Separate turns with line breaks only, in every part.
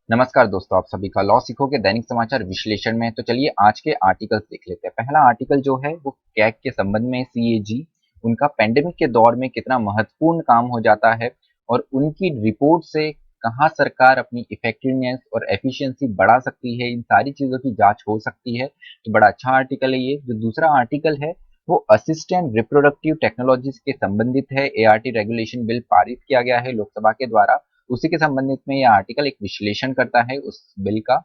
नमस्कार दोस्तों, आप सभी का लॉ सीखो के दैनिक समाचार विश्लेषण में। तो चलिए आज के आर्टिकल्स देख लेते हैं। पहला आर्टिकल जो है वो कैग के संबंध में, सीएजी उनका पेंडेमिक के दौर में कितना महत्वपूर्ण काम हो जाता है और उनकी रिपोर्ट से कहाँ सरकार अपनी इफेक्टिवनेस और एफिशिएंसी बढ़ा सकती है, इन सारी चीजों की जांच हो सकती है। तो बड़ा अच्छा आर्टिकल है ये। जो दूसरा आर्टिकल है वो असिस्टेंट रिप्रोडक्टिव टेक्नोलॉजीज के संबंधित है। एआरटी रेगुलेशन बिल पारित किया गया है लोकसभा के द्वारा, उसी के संबंधित में यह आर्टिकल एक विश्लेषण करता है उस बिल का।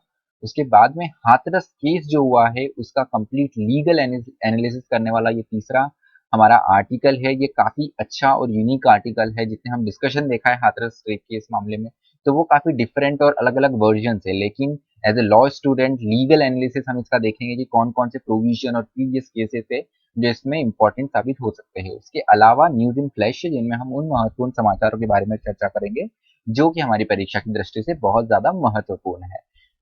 उसके बाद में हाथरस केस जो हुआ है उसका कंप्लीट लीगल एनालिसिस करने वाला ये तीसरा हमारा आर्टिकल है। ये काफी अच्छा और यूनिक आर्टिकल है। जितने हम डिस्कशन देखा है हाथरस केस मामले में, तो वो काफी डिफरेंट और अलग अलग वर्जन है, लेकिन as a law student legal analysis हम इसका देखेंगे कि कौन कौन से प्रोविजन और प्रीवियस केसेस है जो इसमें इंपॉर्टेंट साबित हो सकते हैं। उसके अलावा न्यूज इन फ्लैश है, जिनमें हम उन महत्वपूर्ण समाचारों के बारे में चर्चा करेंगे जो कि हमारी परीक्षा की दृष्टि से बहुत ज्यादा महत्वपूर्ण है।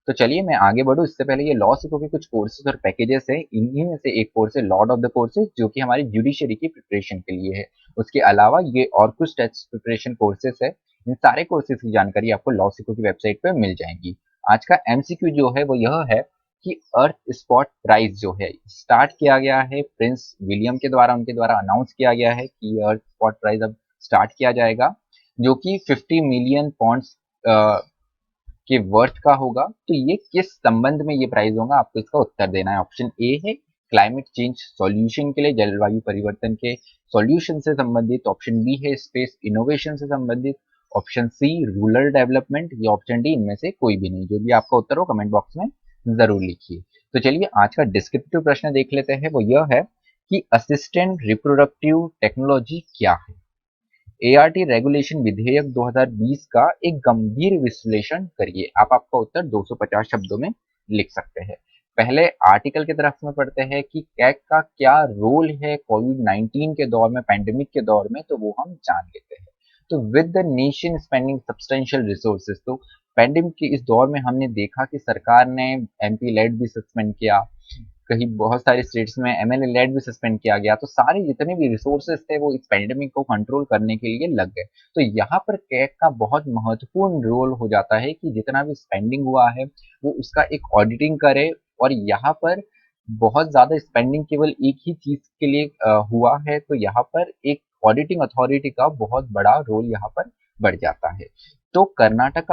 तो चलिए मैं आगे बढ़ूं, इससे पहले ये लॉ सीखो के कुछ कोर्सेज और पैकेजेस है। इन्हीं में से एक कोर्स है लॉर्ड ऑफ द कोर्सेज, जो कि हमारी जुडिशरी की प्रिपरेशन के लिए है। उसके अलावा ये और कुछ टेस्ट प्रिपरेशन कोर्सेज है। इन सारे कोर्सेज की जानकारी आपको लॉ सीखो की वेबसाइट पर मिल जाएगी। आज का एमसीक्यू जो है वो यह है कि अर्थ स्पॉट प्राइज जो है स्टार्ट किया गया है प्रिंस विलियम के द्वारा, उनके द्वारा अनाउंस किया गया है कि अर्थ स्पॉट प्राइज अब स्टार्ट किया जाएगा, जो कि 50 मिलियन पॉन्ड्स के वर्थ का होगा। तो ये किस संबंध में ये प्राइस होगा, आपको इसका उत्तर देना है। ऑप्शन ए है क्लाइमेट चेंज सॉल्यूशन के लिए, जलवायु परिवर्तन के सॉल्यूशन से संबंधित। ऑप्शन बी है स्पेस इनोवेशन से संबंधित। ऑप्शन सी रूरल डेवलपमेंट, या ऑप्शन डी इनमें से कोई भी नहीं। जो भी आपका उत्तर हो कमेंट बॉक्स में जरूर लिखिए। तो चलिए आज का डिस्क्रिप्टिव प्रश्न देख लेते हैं। वो यह है कि असिस्टेंट रिप्रोडक्टिव टेक्नोलॉजी क्या है। एआरटी रेगुलेशन विधेयक 2020 का एक गंभीर विश्लेषण करिए। आप आपका उत्तर 250 शब्दों में लिख सकते हैं। पहले आर्टिकल की तरफ में पढ़ते हैं कि कैग का क्या रोल है कोविड 19 के दौर में, पैंडेमिक के दौर में, तो वो हम जान लेते हैं। तो with the nation spending substantial resources, तो पैंडेमिक के इस दौर में हमने देखा कि सरकार ने एमपी लेड भी सस्पेंड किया, कहीं बहुत सारे स्टेट्स में एमएलए लेड भी सस्पेंड किया गया। तो सारे जितने भी रिसोर्सेस थे वो इस पेंडेमिक को कंट्रोल करने के लिए लग गए। तो यहाँ पर कैग का बहुत महत्वपूर्ण रोल हो जाता है कि जितना भी स्पेंडिंग हुआ है वो उसका एक ऑडिटिंग करे। और यहाँ पर बहुत ज्यादा स्पेंडिंग केवल एक ही चीज के लिए हुआ है, तो यहाँ पर एक ऑडिटिंग अथॉरिटी का बहुत बड़ा रोल यहाँ पर बढ़ जाता है। तो कर्नाटक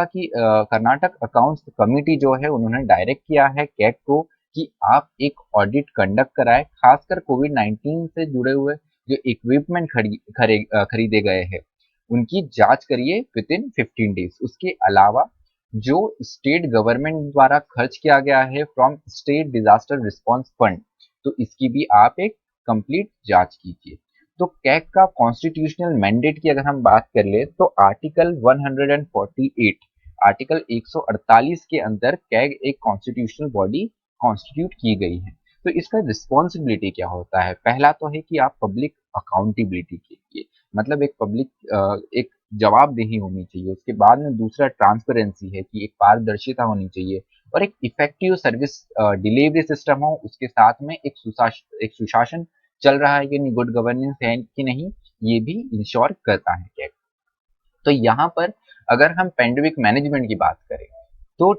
अकाउंट्स कमिटी जो है उन्होंने डायरेक्ट किया है कैग को कि आप एक ऑडिट कंडक्ट कराएं, खासकर कोविड 19 से जुड़े हुए जो इक्विपमेंट खरीदे गए हैं उनकी जांच करिए विद इन 15 डेज। उसके अलावा जो स्टेट गवर्नमेंट द्वारा खर्च किया गया है from state disaster response fund, तो इसकी भी आप एक कंप्लीट जांच कीजिए। तो कैग का कॉन्स्टिट्यूशनल मैंडेट की अगर हम बात कर ले तो आर्टिकल 148, आर्टिकल 148 के अंदर कैग एक कॉन्स्टिट्यूशनल बॉडी कॉन्स्टिट्यूट की गई है। तो इसका रिस्पॉन्सिबिलिटी क्या होता है? पहला तो है कि आप पब्लिक अकाउंटेबिलिटी के लिए, मतलब एक पब्लिक एक जवाबदेही होनी चाहिए। उसके बाद में दूसरा ट्रांसपेरेंसी है कि एक पारदर्शिता होनी चाहिए और एक इफेक्टिव सर्विस डिलीवरी सिस्टम हो। उसके साथ में एक सुशासन चल रहा है कि नहीं, गुड गवर्नेंस है कि नहीं, ये भी इंश्योर करता है कैग। तो यहाँ पर अगर हम पेंडेमिक मैनेजमेंट की बात करें तो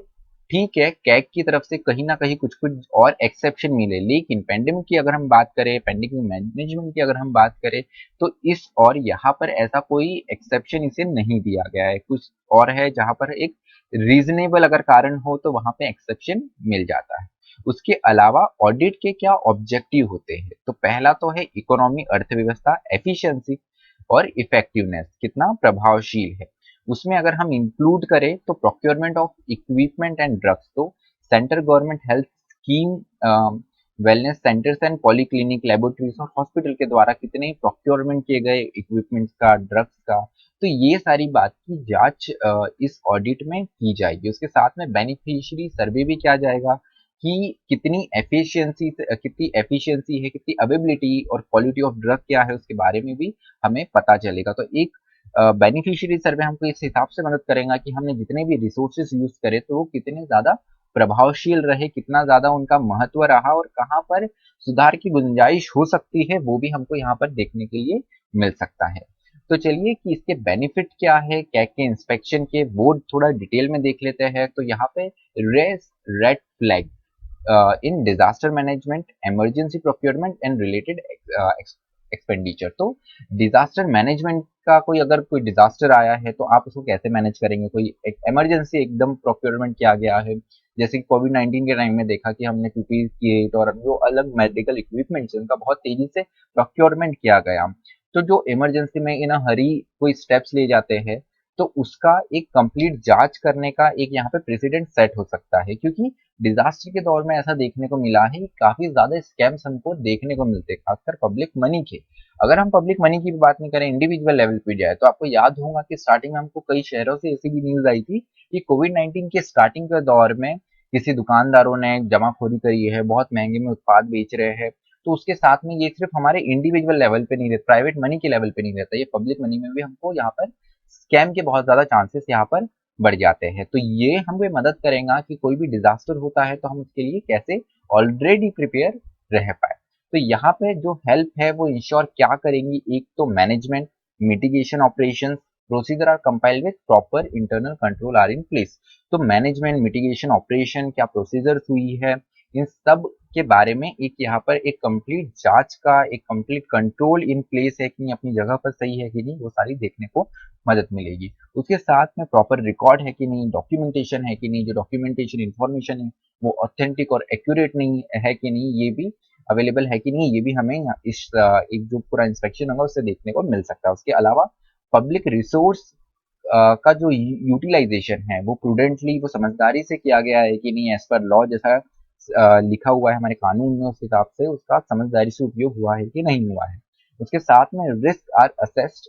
ठीक है, कैग की तरफ से कहीं ना कहीं कुछ कुछ और एक्सेप्शन मिले, लेकिन पेंडेमिक की अगर हम बात करें, पेंडेमिक मैनेजमेंट की अगर हम बात करें, तो इस और यहाँ पर ऐसा कोई एक्सेप्शन इसे नहीं दिया गया है। कुछ और है जहाँ पर एक रीजनेबल अगर कारण हो तो वहां पे एक्सेप्शन मिल जाता है। उसके अलावा ऑडिट के क्या ऑब्जेक्टिव होते हैं? तो पहला तो है इकोनॉमी, अर्थव्यवस्था, एफिशिएंसी और इफेक्टिवनेस कितना प्रभावशील है। उसमें अगर हम इंक्लूड करें तो procurement of equipment and drugs, तो central government health scheme, wellness centres and polyclinic, laboratories और हॉस्पिटल के द्वारा कितने प्रोक्योरमेंट किए गए इक्विपमेंट्स का, ड्रग्स का, तो ये सारी बात की जांच इस ऑडिट में की जाएगी। उसके साथ में बेनिफिशियरी सर्वे भी किया जाएगा कि कितनी एफिशिएंसी है, कितनी अवेबिलिटी और क्वालिटी ऑफ ड्रग क्या है, उसके बारे में भी हमें पता चलेगा। तो एक बेनिफिशियरी सर्वे हमको इस हिसाब से मदद करेगा कि हमने जितने भी रिसोर्सेज यूज करे तो वो कितने ज्यादा प्रभावशील रहे, कितना ज्यादा उनका महत्व रहा और कहाँ पर सुधार की गुंजाइश हो सकती है, वो भी हमको यहाँ पर देखने के लिए मिल सकता है। तो चलिए कि इसके बेनिफिट क्या है कैग के इंस्पेक्शन के, वो थोड़ा डिटेल में देख लेते हैं। तो यहाँ पे race red flag in disaster management, emergency procurement and related expenditure. तो डिजास्टर मैनेजमेंट का, कोई अगर कोई डिजास्टर आया है तो आप उसको कैसे मैनेज करेंगे, कोई एक इमरजेंसी एकदम प्रोक्योरमेंट किया गया है, जैसे कि कोविड-19 के टाइम में देखा कि हमने पीपीई किट और जो अलग मेडिकल इक्विपमेंट्स है उनका बहुत तेजी से प्रोक्योरमेंट किया गया। तो जो इमरजेंसी में इन अ हरी कोई स्टेप्स लिए जाते हैं, तो उसका एक कंप्लीट जांच करने का एक यहाँ पे प्रेसिडेंट सेट हो सकता है, क्योंकि डिजास्टर के दौर में ऐसा देखने को मिला है कि काफी ज्यादा स्कैम्स हमको देखने को मिलते हैं, खासकर पब्लिक मनी के। अगर हम पब्लिक मनी की भी बात नहीं करें, इंडिविजुअल लेवल पे जाए, तो आपको याद होगा कि स्टार्टिंग में हमको कई शहरों से ऐसी भी न्यूज आई थी कि कोविड-19 के स्टार्टिंग के दौर में किसी दुकानदारों ने जमाखोरी करी है, बहुत महंगे में उत्पाद बेच रहे हैं। तो उसके साथ में ये सिर्फ हमारे इंडिविजुअल लेवल पे नहीं रहता, प्राइवेट मनी के लेवल पे नहीं रहता, ये पब्लिक मनी में भी हमको यहाँ पर स्कैम के बहुत ज्यादा चांसेस यहाँ पर बढ़ जाते हैं। तो ये हमें मदद करेगा कि कोई भी डिजास्टर होता है तो हम उसके लिए कैसे ऑलरेडी प्रिपेयर रह पाए। तो यहाँ पे जो हेल्प है वो इंश्योर क्या करेंगी, एक तो management, mitigation operations, procedure are compiled with proper internal control are in place. तो मैनेजमेंट, मिटिगेशन ऑपरेशन क्या प्रोसीजर्स हुई है, इन सब के बारे में एक यहाँ पर एक कंप्लीट जांच का एक कंप्लीट कंट्रोल इन प्लेस है कि नहीं, अपनी जगह पर सही है कि नहीं, वो सारी देखने को मदद मिलेगी। उसके साथ में प्रॉपर रिकॉर्ड है कि नहीं, डॉक्यूमेंटेशन है कि नहीं, जो डॉक्यूमेंटेशन इंफॉर्मेशन है वो ऑथेंटिक और एक्यूरेट नहीं है कि नहीं, ये भी अवेलेबल है कि नहीं, ये भी हमें इस एक जो पूरा इंस्पेक्शन होगा उससे देखने को मिल सकता है। उसके अलावा पब्लिक रिसोर्स का जो यूटिलाइजेशन है वो प्रूडेंटली, वो समझदारी से किया गया है कि नहीं, एज पर लॉ जैसा लिखा हुआ है हमारे कानून में, उस हिसाब से उसका समझदारी से उपयोग हुआ है कि नहीं हुआ है। उसके साथ में risk are assessed,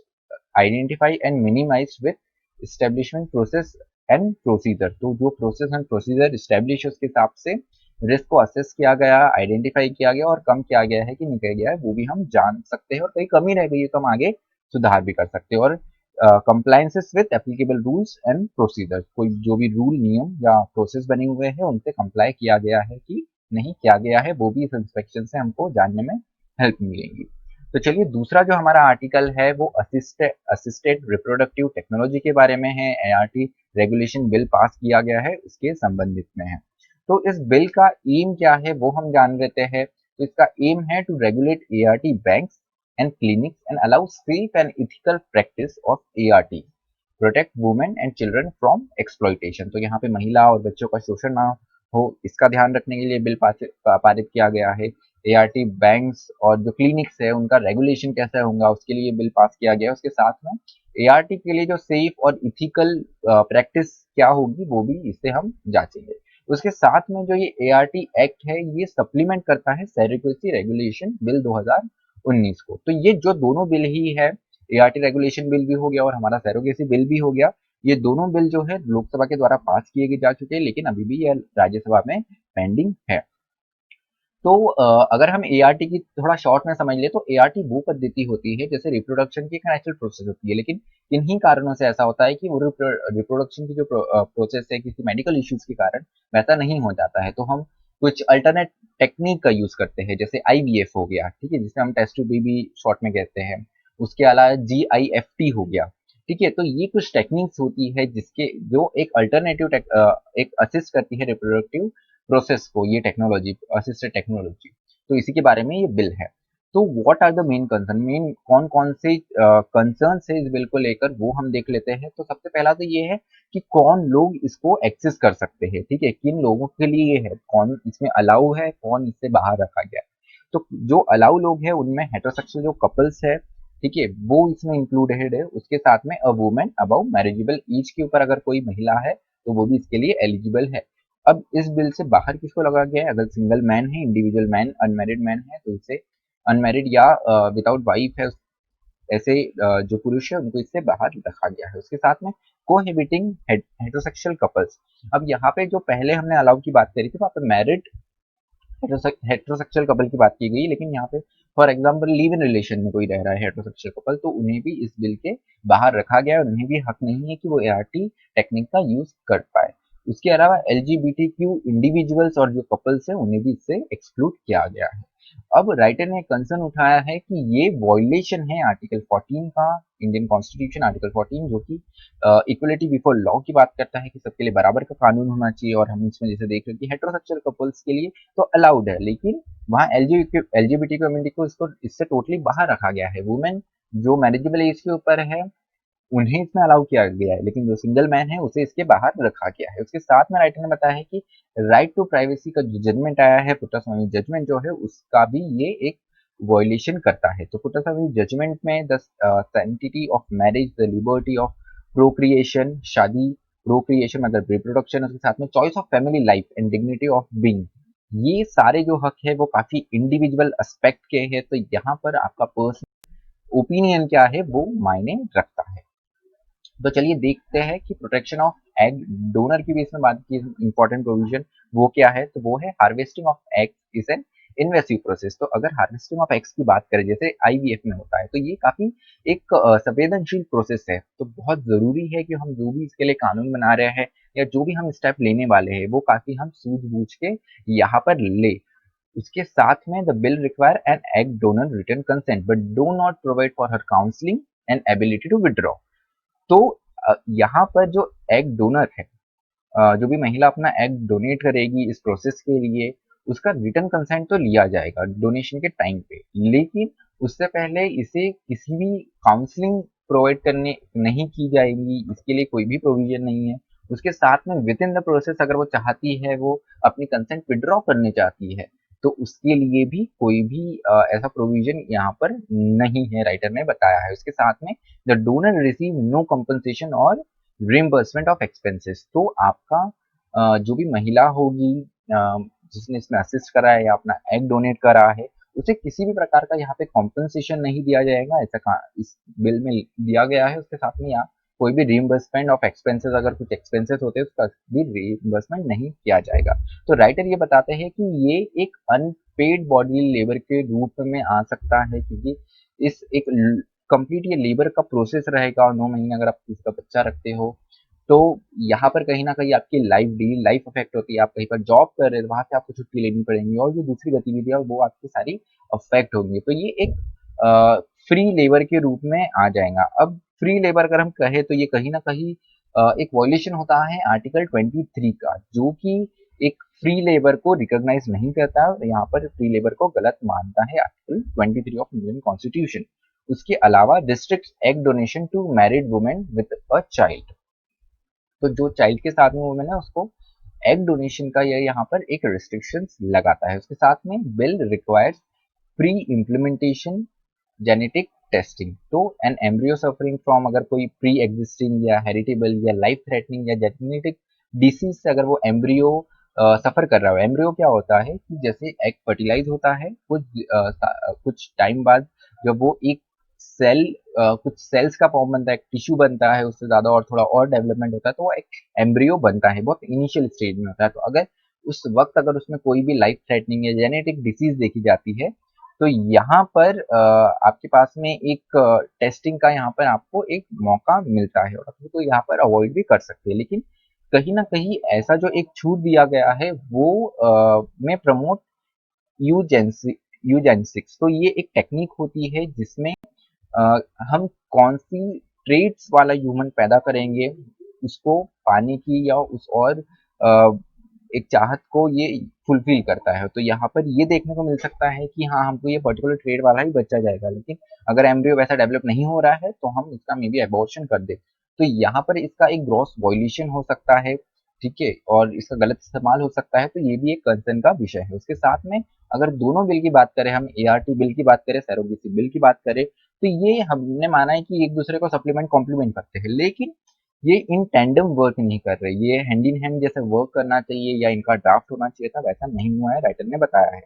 identify and minimised with establishment process and procedure. तो जो प्रोसेस एंड प्रोसीजर एस्टेब्लिश उसके हिसाब से रिस्क को असेस किया गया, आइडेंटिफाई किया गया और कम किया गया है कि नहीं किया गया है, वो भी हम जान सकते हैं, और कहीं कमी रह गई है तो हम आगे सुधार भी कर सकते हैं। और compliances with applicable rules and procedure, कोई जो भी रूल, नियम या प्रोसेस बने हुए हैं उनसे कंप्लाई किया गया है कि नहीं किया गया है, वो भी इस इंस्पेक्शन से हमको जानने में हेल्प मिलेगी। तो चलिए दूसरा जो हमारा आर्टिकल है वो असिस्टेड रिप्रोडक्टिव टेक्नोलॉजी के बारे में है। एआरटी रेगुलेशन बिल पास किया गया है, उसके संबंधित में है। तो इस बिल का एम क्या है वो हम जान लेते हैं। तो इसका एम है to regulate ART banks and clinics and allow safe and ethical practice of ART, protect women and children from exploitation। तो यहाँ पे महिला और बच्चों का शोषण ना हो, इसका ध्यान रखने के लिए बिल पारित किया गया है। एआरटी बैंक्स और जो क्लिनिक्स है उनका रेगुलेशन कैसा होगा उसके लिए बिल पास किया गया है। उसके साथ में एआरटी के लिए जो सेफ और इथिकल प्रैक्टिस क्या होगी वो भी इससे हम जांचेंगे। उसके साथ में जो ये एआरटी एक्ट है ये सप्लीमेंट करता है सैरोगेसी रेगुलेशन बिल 2019 को। तो ये जो दोनों बिल ही है, एआरटी रेगुलेशन बिल भी हो गया और हमारा सैरोगेसी बिल भी हो गया, ये दोनों बिल जो है लोकसभा के द्वारा पास किए जा चुके हैं, लेकिन अभी भी यह राज्यसभा में पेंडिंग है। तो अगर हम एआरटी की थोड़ा शॉर्ट में समझ ले तो एआरटी वो पद्धति होती है जैसे रिप्रोडक्शन की एक नेचुरल प्रोसेस होती है, लेकिन किन्हीं कारणों से ऐसा होता है कि वो रिप्रोडक्शन की जो प्रोसेस है किसी मेडिकल इश्यूज के कारण वैसा नहीं हो जाता है, तो हम कुछ अल्टरनेट टेक्निक का यूज करते हैं, जैसे आईवीएफ हो गया, ठीक है, जिसे हम टेस्ट टू बेबी शॉर्ट में कहते हैं। उसके अलावा जीआईएफटी हो गया, ठीक है। तो ये कुछ टेक्निक्स होती है जिसके जो एक अल्टरनेटिव एक असिस्ट करती है रिप्रोडक्टिव प्रोसेस को, ये टेक्नोलॉजी, असिस्टेड टेक्नोलॉजी। तो इसी के बारे में ये बिल है। तो what are the main concern, main कौन कौन से कंसर्न है इस बिल को लेकर वो हम देख लेते हैं। तो सबसे पहला तो ये है कि कौन लोग इसको एक्सेस कर सकते हैं, ठीक है, किन लोगों के लिए ये है, कौन इसमें अलाउ है, कौन इससे बाहर रखा गया है। तो जो अलाउ लोग हैं उनमें हेटेरोसेक्सुअल जो कपल्स है, ठीक है, वो इसमें इंक्लूडेड है। उसके साथ में a women above marriageable age के ऊपर अगर कोई महिला है तो वो भी इसके लिए एलिजिबल है। अब इस बिल से बाहर किसको लगा गया है, अगर सिंगल मैन है, इंडिविजुअल मैन, अनमैरिड मैन है, तो इसे अनमैरिड या विदाउट वाइफ है, ऐसे जो पुरुष है उनको इससे बाहर रखा गया है। उसके साथ में कोहेबिटिंग हेटेरोसेक्सुअल कपल्स। अब यहाँ पे जो पहले हमने अलाउ की बात करी थी वहाँ पे मैरिड हेटेरोसेक्सुअल कपल की बात की गई, लेकिन यहाँ पे for example live in relation में कोई रह रहा है हेटेरोसेक्सुअल कपल, तो उन्हें भी इस बिल के बाहर रखा गया है, उन्हें भी हक नहीं है कि वो एआरटी टेक्निक का यूज कर पाए। उसके अलावा एलजीबीटीक्यू इंडिविजुअल्स और जो कपल्स है उन्हें भी इससे एक्सक्लूड किया गया है। अब राइटर ने कंसर्न उठाया है कि ये वॉयलेशन है आर्टिकल 14 का, इंडियन कॉन्स्टिट्यूशन आर्टिकल 14, जो कि इक्वलिटी बिफोर लॉ की बात करता है कि सबके लिए बराबर का कानून होना चाहिए। और हम इसमें जैसे देख रहे हैं कि हेटेरोसेक्सुअल कपल्स के लिए तो अलाउड है, लेकिन वहाँ एलजीबीटी कम्युनिटी को इसको इससे टोटली बाहर रखा गया है। वुमेन जो मैरिजेबल एज के ऊपर है उन्हें इसमें अलाउ किया गया है, लेकिन जो सिंगल मैन है उसे इसके बाहर रखा गया है। उसके साथ में राइटर ने बताया है कि राइट टू प्राइवेसी का जो जजमेंट आया है, पुट्टास्वामी जजमेंट जो है, उसका भी ये एक वॉयलेशन करता है। तो पुट्टास्वामी जजमेंट में the sanctity of marriage, the liberty of procreation, शादी प्रोक्रिएशन मतलब रिप्रोडक्शन, उसके साथ में choice of family life and dignity of being, ये सारे जो हक है वो काफी इंडिविजुअल एस्पेक्ट के हैं। तो यहाँ पर आपका पर्सनल ओपिनियन क्या है वो मायने रखता है। तो चलिए देखते हैं कि प्रोटेक्शन ऑफ एग डोनर की भी इसमें बात की इंपॉर्टेंट प्रोविजन वो क्या है। तो वो है harvesting of egg is an invasive process. तो अगर हार्वेस्टिंग ऑफ एग्स की बात करें जैसे आईवीएफ में होता है, तो ये काफी एक संवेदनशील प्रोसेस है। तो बहुत जरूरी है कि हम जो भी इसके लिए कानून बना रहे हैं या जो भी हम स्टेप लेने वाले हैं वो काफी हम सूझबूझ के यहाँ पर ले। उसके साथ में the bill require an egg donor written consent but do not provide for her counselling and ability to withdraw. तो यहाँ पर जो एग डोनर है, जो भी महिला अपना एग डोनेट करेगी इस प्रोसेस के लिए, उसका रिटर्न कंसेंट तो लिया जाएगा डोनेशन के टाइम पे, लेकिन उससे पहले इसे किसी भी काउंसलिंग प्रोवाइड करने नहीं की जाएगी, इसके लिए कोई भी प्रोविजन नहीं है। उसके साथ में विद इन द प्रोसेस अगर वो चाहती है, वो अपनी कंसेंट विड्रॉ करने चाहती है, तो उसके लिए भी कोई भी ऐसा प्रोविजन यहाँ पर नहीं है, राइटर ने बताया है। उसके साथ में the donor receive no compensation और रिम्बर्समेंट ऑफ एक्सपेंसेस। तो आपका जो भी महिला होगी जिसने इसमें असिस्ट करा है या अपना एग डोनेट करा है, उसे किसी भी प्रकार का यहाँ पे कॉम्पनसेशन नहीं दिया जाएगा, ऐसा इस बिल में दिया गया है। उसके साथ में यहाँ कोई भी रिइम्बर्समेंट ऑफ एक्सपेंसेस, अगर कुछ एक्सपेंसेस होते हैं उसका भी रिइम्बर्समेंट नहीं किया जाएगा। तो राइटर ये बताते हैं कि ये एक अनपेड बॉडी लेबर के रूप में आ सकता है, क्योंकि इस एक कंप्लीट ये लेबर का प्रोसेस रहेगा। और 9 महीने अगर आप किसी का बच्चा रखते हो तो यहाँ पर कहीं ना कहीं आपकी लाइफ अफेक्ट होती है। आप कहीं पर जॉब कर रहे हैं वहां से आपको छुट्टी लेनी पड़ेगी और जो दूसरी गतिविधियां वो आपकी सारी अफेक्ट होंगी। तो ये एक फ्री लेबर के रूप में आ जाएगा। अब फ्री लेबर अगर हम कहें तो ये कहीं ना कहीं एक वॉयलेशन होता है आर्टिकल 23 का, जो कि एक फ्री लेबर को रिकॉग्नाइज नहीं करता है, यहाँ पर फ्री लेबर को गलत मानता है आर्टिकल 23 ऑफ इंडियन कॉन्स्टिट्यूशन। उसके अलावा restrict egg donation to married women with a child. तो जो चाइल्ड के साथ में वुमेन है उसको एग डोनेशन का ये यहाँ पर एक रिस्ट्रिक्शंस लगाता है। उसके साथ में bill requires pre implementation genetic testing. तो एन एम्ब्रियो सफरिंग फ्रॉम, अगर कोई प्री एग्जिस्टिंग या हेरिटेबल या लाइफ थ्रेटनिंग या जेनेटिक डिसीज से अगर वो एम्ब्रियो सफर कर रहा है। एम्ब्रियो क्या होता है कि जैसे एग फर्टिलाइज होता है, कुछ टाइम बाद जब वो एक सेल कुछ सेल्स का फॉर्म बनता है, एक टिश्यू बनता है, उससे ज्यादा और थोड़ा और डेवलपमेंट होता है तो वो एक एम्ब्रियो बनता है, बहुत इनिशियल स्टेज में होता है। तो अगर उस वक्त अगर उसमें कोई भी लाइफ थ्रेटनिंग या जेनेटिक डिसीज देखी जाती है तो यहाँ पर आपके पास में एक टेस्टिंग का यहाँ पर आपको एक मौका मिलता है और आप तो यहाँ पर अवॉइड भी कर सकते हैं। लेकिन कहीं ना कहीं ऐसा जो एक छूट दिया गया है वो में प्रमोट यूजेंसिक्स। तो ये एक टेक्निक होती है जिसमें हम कौन सी ट्रेड्स वाला ह्यूमन पैदा करेंगे, उसको पाने की या उस और एक चाहत को ये फुलफिल करता है। तो यहाँ पर ये देखने को मिल सकता है कि हाँ हमको ये पर्टिकुलर ट्रेड वाला ही बच्चा जाएगा, लेकिन अगर एम्ब्रियो वैसा डेवलप नहीं हो रहा है तो हम इसका मे बी एबॉर्शन कर दे। तो यहाँ पर इसका एक ग्रॉस वॉयलेशन हो सकता है, ठीक है, और इसका गलत इस्तेमाल हो सकता है। तो ये भी एक कंसर्न का विषय है। उसके साथ में अगर दोनों बिल की बात करें, हम एआरटी बिल की बात करें, सरोगेसी बिल की बात करें, तो ये हमने माना है कि एक दूसरे को सप्लीमेंट कॉम्प्लीमेंट करते हैं, लेकिन ये इन टैंडम वर्क नहीं कर रहे। ये हैंड इन हैंड जैसे वर्क करना चाहिए या इनका ड्राफ्ट होना चाहिए था, वैसा नहीं हुआ है, राइटर ने बताया है।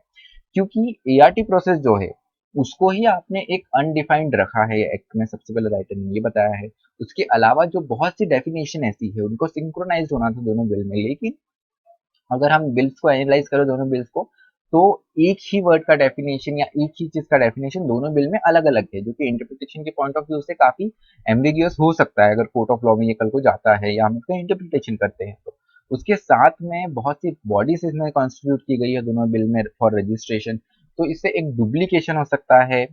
क्योंकि एआरटी प्रोसेस जो है उसको ही आपने एक अनडिफाइंड रखा है एक्ट में, सबसे पहले राइटर ने ये बताया है। उसके अलावा जो बहुत सी डेफिनेशन ऐसी है उनको सिंक्रोनाइज होना था दोनों बिल में, लेकिन अगर हम बिल्स को एनालाइज करें दोनों बिल्स को, तो एक ही वर्ड का डेफिनेशन या एक ही चीज का डेफिनेशन दोनों बिल में अलग अलग है, जो कि इंटरप्रिटेशन के पॉइंट ऑफ व्यू से काफी एम्बिगियस हो सकता है। अगर कोर्ट ऑफ लॉ में ये कल को जाता है या हम उसका इंटरप्रिटेशन करते हैं तो उसके साथ में बहुत सी बॉडीज इसमें कॉन्स्टिट्यूट की गई है दोनों बिल में फॉर रजिस्ट्रेशन। तो इससे एक डुप्लीकेशन हो सकता है,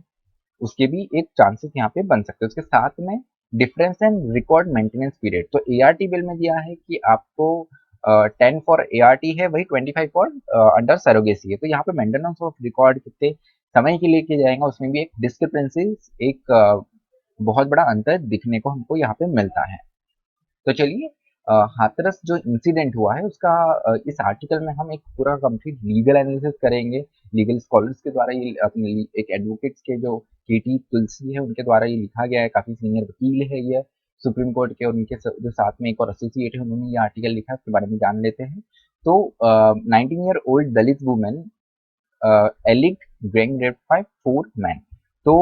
उसके भी एक चांसेस यहाँ पे बन सकते हैं। उसके साथ में difference and record maintenance period, तो एआरटी बिल में दिया है कि आपको 10 फॉर एआरटी है, वही 25 फॉर अंडर सरोगेसी है। तो यहाँ पे मेंटेनेंस ऑफ रिकॉर्ड कितने समय के लिए किया जाएगा, उसमें भी एक डिस्क्रिपेंसी, एक बहुत बड़ा अंतर दिखने को हमको यहाँ पे मिलता है। तो चलिए, हाथरस जो इंसिडेंट हुआ है उसका इस आर्टिकल में हम एक पूरा कंप्लीट लीगल एनालिसिस करेंगे। लीगल स्कॉलर्स के द्वारा ये अपने एक एडवोकेट्स के जो केटी तुलसी है उनके द्वारा ये लिखा गया है, काफी सीनियर वकील है ये सुप्रीम कोर्ट के, और उनके जो साथ में एक और एसोसिएट है उन्होंने ये आर्टिकल लिखा है, उसके बारे में जान लेते हैं। तो 19 year old Dalit women alleged gang rape by 4 men। तो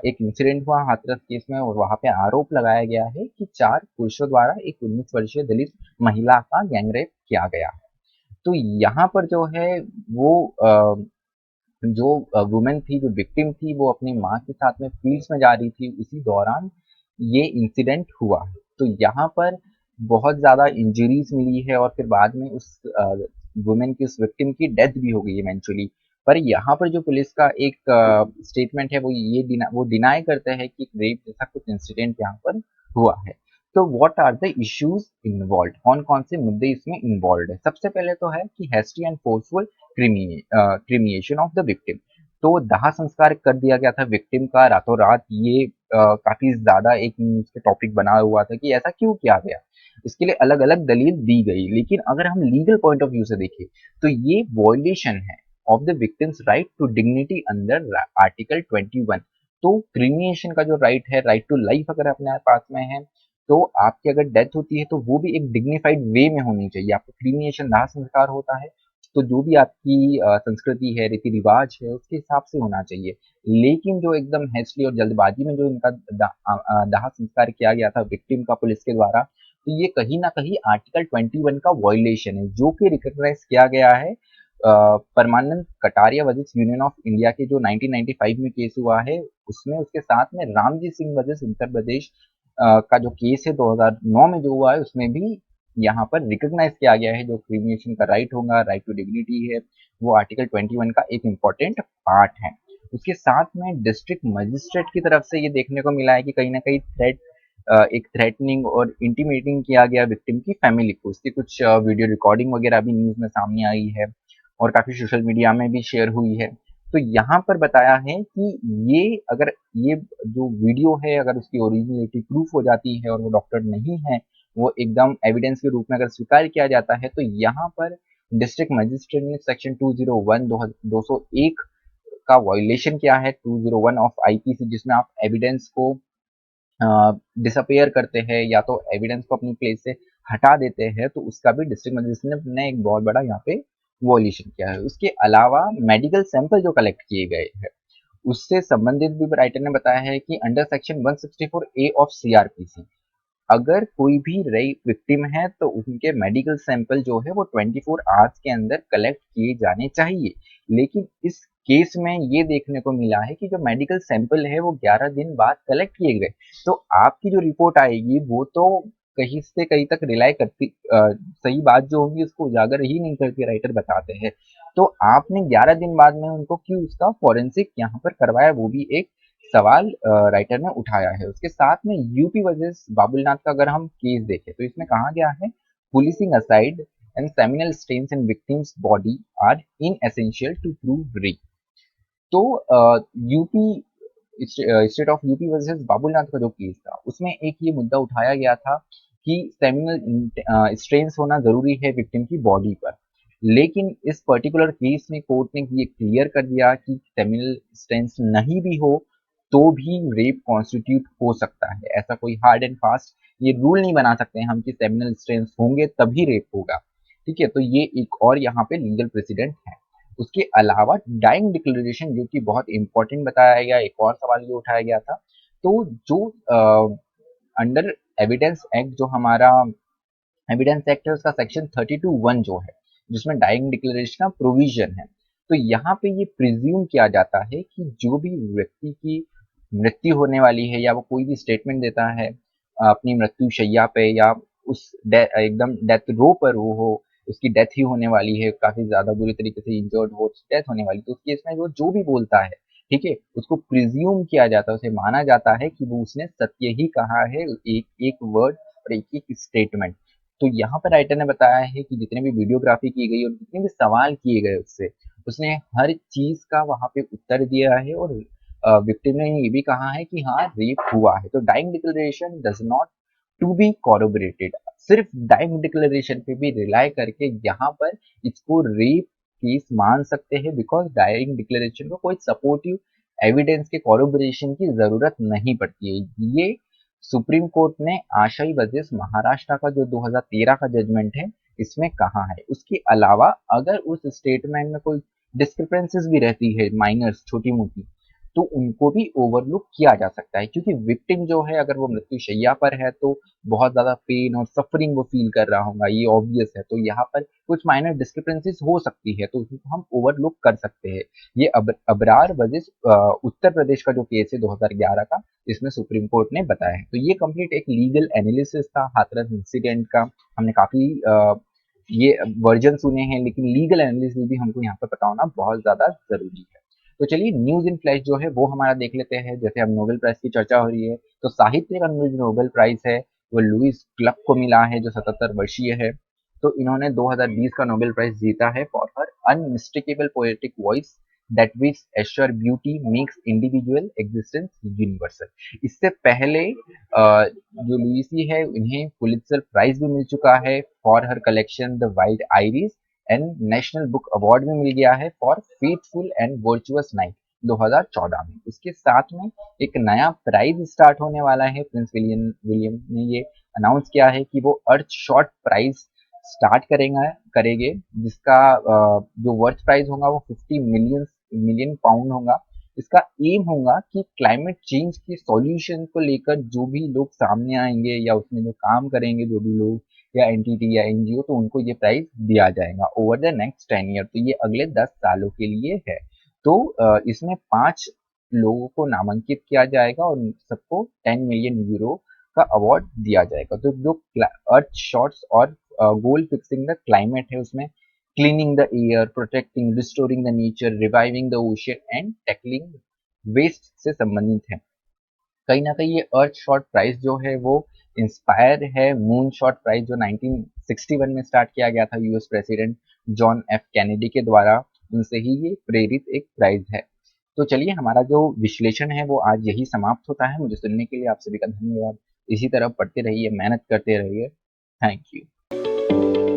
एक इंसिडेंट हुआ हाथरस केस में और वहां पे आरोप लगाया गया है कि 4 पुरुषों द्वारा एक 19 वर्षीय दलित महिला का गैंग रेप किया गया है। तो यहाँ पर जो है वो जो वुमेन थी, जो विक्टिम थी, वो अपनी माँ के साथ में फील्ड्स में जा रही थी, उसी दौरान ये इंसिडेंट हुआ है। तो यहाँ पर बहुत ज्यादा इंजरीज मिली है और फिर बाद में उस वुमेन की, उस विक्टिम की डेथ भी हो गई इवेंचुअली। पर यहाँ पर जो पुलिस का एक स्टेटमेंट है वो वो डिनाई करते हैं कि रेप जैसा कुछ इंसिडेंट यहाँ पर हुआ है। तो what are the issues involve, कौन कौन से मुद्दे इसमें इन्वॉल्व है? सबसे पहले तो है कि hasty and forceful cremation of the victim. तो दाह संस्कार कर दिया गया था विक्टिम का रातों रात। ये काफी ज्यादा एक न्यूज के टॉपिक बना हुआ था कि ऐसा क्यों किया गया। इसके लिए अलग अलग दलील दी गई, लेकिन अगर हम लीगल पॉइंट ऑफ व्यू से देखें तो ये वॉयलेशन है of the victim's right to dignity under article 21। तो क्रीमिएशन का जो राइट है, राइट टू लाइफ अगर अपने पास में है, तो आपकी अगर डेथ होती है तो वो भी एक डिग्निफाइड वे में होनी चाहिए। आपको क्रीमिएशन दाह संस्कार होता है तो जो भी आपकी संस्कृति है, रीति रिवाज है, उसके हिसाब से होना चाहिए। लेकिन जो एकदम हैस्टली और जल्दबाजी में जो इनका दाह संस्कार किया गया था विक्टिम का पुलिस के द्वारा, तो ये कहीं ना कहीं आर्टिकल 21 का वॉयलेशन है, जो कि रिकॉग्नाइज किया गया है Parmanand Kataria versus Union of India के जो 1995 में केस हुआ है उसमें। उसके साथ में रामजी सिंह वर्सेस उत्तर प्रदेश का जो केस है 2009 में जो हुआ है, उसमें भी यहाँ पर रिकॉग्नाइज किया गया है जो क्रिमिनेशन का राइट होगा, राइट टू डिग्निटी है, वो आर्टिकल 21 का एक इम्पोर्टेंट पार्ट है। उसके साथ में डिस्ट्रिक्ट मजिस्ट्रेट की तरफ से ये देखने को मिला है कि कहीं ना कहीं एक थ्रेटनिंग और इंटीमेटिंग किया गया विक्टिम की फैमिली को। उसकी कुछ वीडियो रिकॉर्डिंग वगैरह भी न्यूज में सामने आई है और काफी सोशल मीडिया में भी शेयर हुई है। तो यहाँ पर बताया है कि ये अगर ये जो वीडियो है अगर उसकी ओरिजिनलिटी प्रूफ हो जाती है और वो डॉक्टर नहीं है, वो एकदम एविडेंस के रूप में अगर स्वीकार किया जाता है, तो यहाँ पर डिस्ट्रिक्ट मजिस्ट्रेट ने सेक्शन 201 201 का वायलेशन किया है, 201 ऑफ आईपीसी, जिसमें आप एविडेंस को डिसअपेयर करते हैं या तो एविडेंस को अपनी प्लेस से हटा देते हैं, तो उसका भी डिस्ट्रिक्ट मजिस्ट्रेट ने एक बहुत बड़ा यहाँ पे वॉल्यूशन किया है। उसके अलावा मेडिकल सैंपल जो कलेक्ट किए गए हैं उससे संबंधित भी राइटर ने बताया है कि under section 164 A of CrPC, अगर कोई भी रेप विक्टिम है तो उनके मेडिकल सैंपल जो है वो 24 आवर्स के अंदर कलेक्ट किए जाने चाहिए। लेकिन इस केस में ये देखने को मिला है कि जो मेडिकल सैंपल है वो 11 दिन बाद कलेक्ट किए गए। तो आपकी जो रिपोर्ट आएगी वो तो कहीं से कहीं तक रिलाई करती, सही बात जो होगी उसको उजागर ही नहीं करती, राइटर बताते हैं। तो आपने 11 दिन बाद में उनको क्यों उसका फॉरेंसिक यहाँ पर करवाया, वो भी एक सवाल राइटर ने उठाया है। उसके साथ में यूपी वर्सेस बाबुलनाथ का अगर हम केस देखें तो इसमें कहा गया है policing aside and seminal stains in victim's body are in essential to prove rape. तो UP state of UP versus Babulnath का जो केस था उसमें एक ये मुद्दा उठाया गया था कि सेमिनल स्ट्रेन्स होना जरूरी है विक्टिम की बॉडी पर। लेकिन इस पर्टिकुलर केस में कोर्ट ने ये क्लियर कर दिया कि सेमिनल स्ट्रेन्स नहीं भी हो तो भी रेप कॉन्स्टिट्यूट हो सकता है। ऐसा कोई हार्ड एंड फास्ट ये रूल नहीं बना सकते हैं हम कि सेमिनल स्ट्रेन्स होंगे तभी रेप होगा। ठीक है, तो ये एक और यहाँ पे लीगल प्रेसिडेंट है। उसके अलावा डाइंग डिक्लेरेशन जो कि बहुत इंपॉर्टेंट बताया गया, एक और सवाल ये उठाया गया था। तो जो अंडर एविडेंस एक्ट, जो हमारा एविडेंस एक्ट है उसका सेक्शन 32(1) जो है जिसमें डाइंग डिक्लेरेशन का प्रोविजन है, तो यहाँ पे ये प्रिज्यूम किया जाता है कि जो भी व्यक्ति की मृत्यु होने वाली है या वो कोई भी स्टेटमेंट देता है अपनी मृत्यु शैया पे या उस एकदम डेथ रो पर वो हो, उसकी डेथ ही होने वाली है, काफी ज्यादा बुरी तरीके से इंजर्ड हो, डेथ होने वाली, तो उस केस में वो जो भी बोलता है, ठीक है, उसको प्रिज्यूम किया जाता है, उसे माना जाता है कि वो उसने सत्य ही कहा है, एक एक वर्ड और एक एक स्टेटमेंट। तो यहाँ पर राइटर ने बताया है कि जितने भी वीडियोग्राफी की गई और जितने भी सवाल किए गए उससे, उसने हर चीज का वहां पे उत्तर दिया है, और विक्टिम ने ये भी कहा है कि हाँ रेप हुआ है। तो dying declaration does not to be corroborated, सिर्फ डाइंग डिक्लेरेशन पे भी रिलाई करके यहाँ पर इसको रेप केस मान सकते हैं, बिकॉज डाइंग डिक्लेरेशन को कोई सपोर्टिव एविडेंस के कॉरोबरेशन की जरूरत नहीं पड़ती है। ये सुप्रीम कोर्ट ने आशाई वर्सेस महाराष्ट्र का जो 2013 का जजमेंट है इसमें कहा है। उसके अलावा अगर उस स्टेटमेंट में कोई डिस्क्रिपेंसीज भी रहती है, माइनर्स, छोटी मोटी, तो उनको भी ओवरलुक किया जा सकता है, क्योंकि विक्टिम जो है अगर वो मृत्युशैया पर है तो बहुत ज्यादा पेन और सफरिंग वो फील कर रहा होगा, ये ऑब्वियस है। तो यहाँ पर कुछ माइनर डिस्क्रिपेंसीज हो सकती है, तो उसको हम ओवरलुक कर सकते हैं। ये अबरार वर्सेस उत्तर प्रदेश का जो केस है 2011 का, इसमें सुप्रीम कोर्ट ने बताया है। तो ये कंप्लीट एक लीगल एनालिसिस था हाथरस इंसिडेंट का। हमने काफी ये वर्जन सुने हैं, लेकिन लीगल एनालिसिस भी हमको यहाँ पर पता होना बहुत ज्यादा जरूरी है। तो चलिए न्यूज इन फ्लैश जो है वो हमारा देख लेते हैं। जैसे अब नोबेल प्राइज की चर्चा हो रही है, तो साहित्य का जो नोबेल प्राइज है वो लुइस क्लक को मिला है, जो 77 वर्षीय है। तो इन्होंने 2020 का नोबेल प्राइज जीता है for her unmistakable poetic voice that which assure beauty makes individual existence universal. इससे पहले जो लुइसी है इन्हें पुलित्जर प्राइज भी मिल चुका है for her collection the wild iris, and national book award भी मिल गया है for faithful and virtuous night 2014 में। उसके साथ में एक नया प्राइज स्टार्ट होने वाला है। प्रिंस विलियम ने ये अनाउंस किया है कि वो अर्थ शॉर्ट प्राइज स्टार्ट करेंगे, जिसका जो वर्थ प्राइस होगा वो 50 मिलियन पाउंड होगा। इसका एम होगा कि क्लाइमेट चेंज के सॉल्यूशन को लेकर जो भी लोग सामने आएंगे या उसमें जो काम करेंगे जो भी लोग या एंटिटी या एनजीओ, तो उनको ये प्राइज दिया जाएगा ओवर द नेक्स्ट 10 ईयर। तो ये अगले 10 सालों के लिए है। तो इसमें 5 लोगों को नामांकित किया जाएगा और सबको 10 मिलियन यूरो का अवार्ड दिया जाएगा। तो जो अर्थ शॉट्स और गोल फिक्सिंग द क्लाइमेट है, उसमें cleaning the air, protecting, restoring the nature, reviving the ocean and tackling waste से संबंधित है। कहीं ना कहीं ये अर्थ शॉट प्राइज जो है वो इंस्पायर है मून शॉट प्राइज, जो 1961 में स्टार्ट किया गया था US president John F Kennedy के द्वारा। उनसे ही ये प्रेरित एक प्राइज है। तो चलिए हमारा जो विश्लेषण है वो आज यही समाप्त होता है। मुझे सुनने के लिए आप सभी का धन्यवाद। इसी तरह पढ़ते रहिए, मेहनत करते रहिए। Thank you.